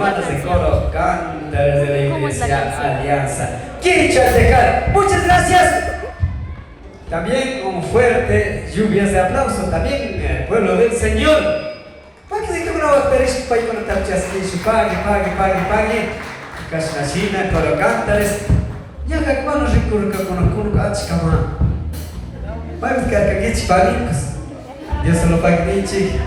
hermanos de Coro Cantares de la Iglesia Alianza. Quichatecal, muchas gracias. También con fuertes lluvias de aplauso, también el pueblo del Señor. Para que se tenga una bacteria, para que no te achasque, pague. Cashanmari, Coro Cantares. Ya que cuando recurre con un achcama. Para que carcaguechi paguicos. Dios se lo pague, Nichi.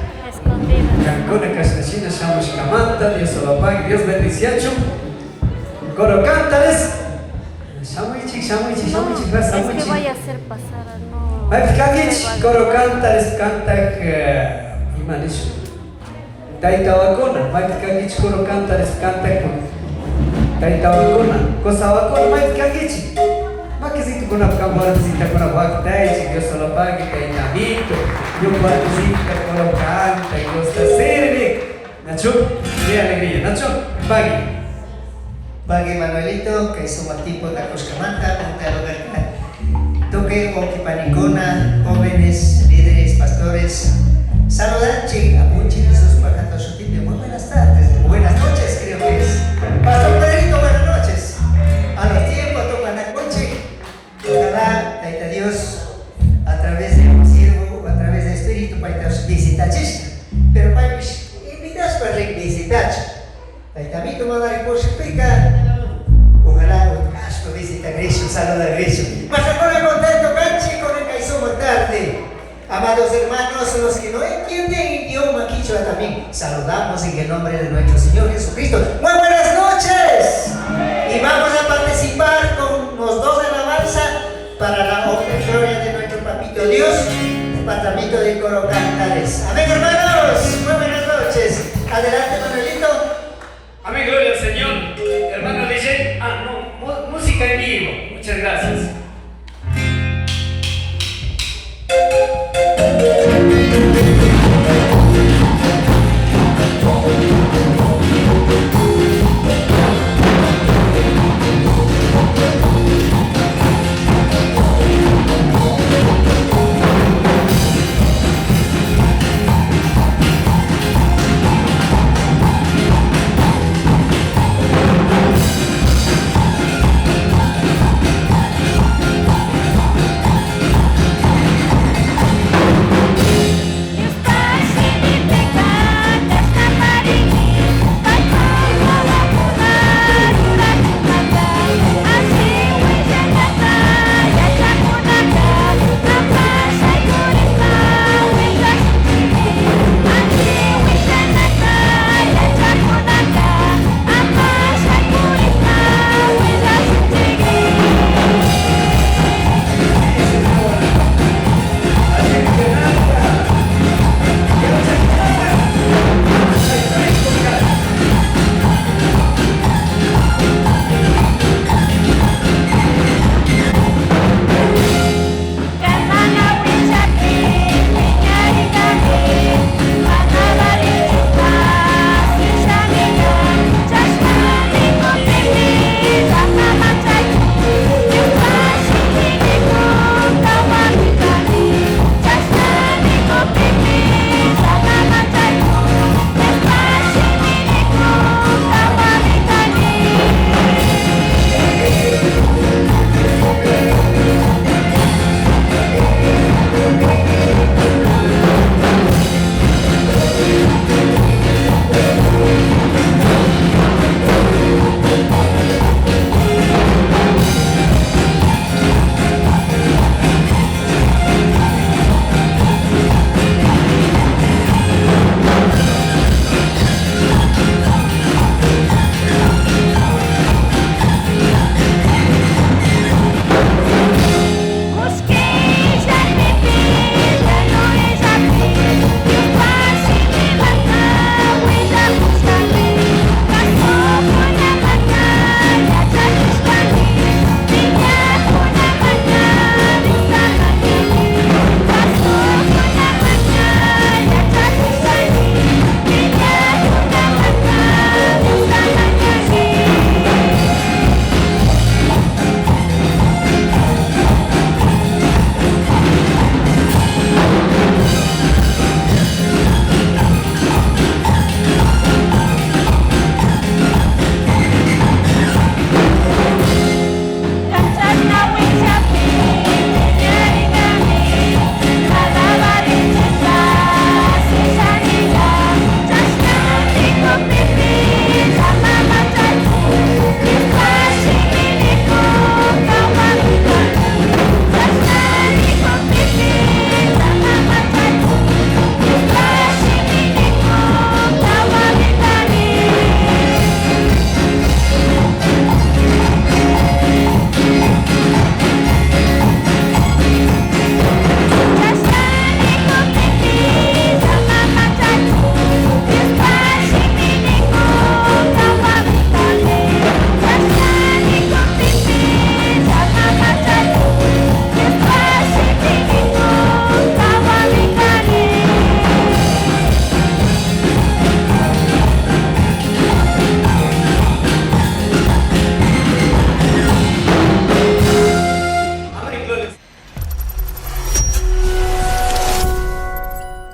Cancona Cashanmari, Shamos Camanta, Dios se lo pague, Dios bendicionacho. Coro Cantares. Shamuichi, gracias. Es que vaya a hacer pasar, no. Maifkagich, Coro Cantares, Cantac, Imanish. Taitawakona, Maifkagich, Coro Cantares, Cantac. Taitawakona, Cosawakona, Maifkagich. Maquisito con la cámara, visita con la Wactai, Dios se lo pague, Tainamito. Yo participo con la canta, Dios te sirve. Nacho, qué alegría, Nacho, pague. Pague Manuelito, que es un tipo de Coscamanta, Montero Verdad. Toque Oquipanicona, jóvenes, líderes, pastores. Saludanche a muchos de sus pagatos su tipo. Muy buenas tardes, buenas noches, creo que es. Pastor Pedrito, buenas noches. A los tiempos tocan la noche. Ojalá, Taita Dios, a través de un siervo, a través del Espíritu, para visitar. Pero para invitas para visitar. Taita Madre por Shimipica. Ojalá un casco visita Grisho, saluda a Grisho. Mas ahora contento, canche, con el caizomo tarde. Amados hermanos, los que no entienden idioma quichua también, saludamos en el nombre de nuestro Señor Jesucristo. Muy buenas noches. Y vamos a participar con los dos alabanza para la honra y gloria de nuestro Papito Dios, departamento de Coro Cantares. Amén, hermanos. Muy buenas noches. Adelante.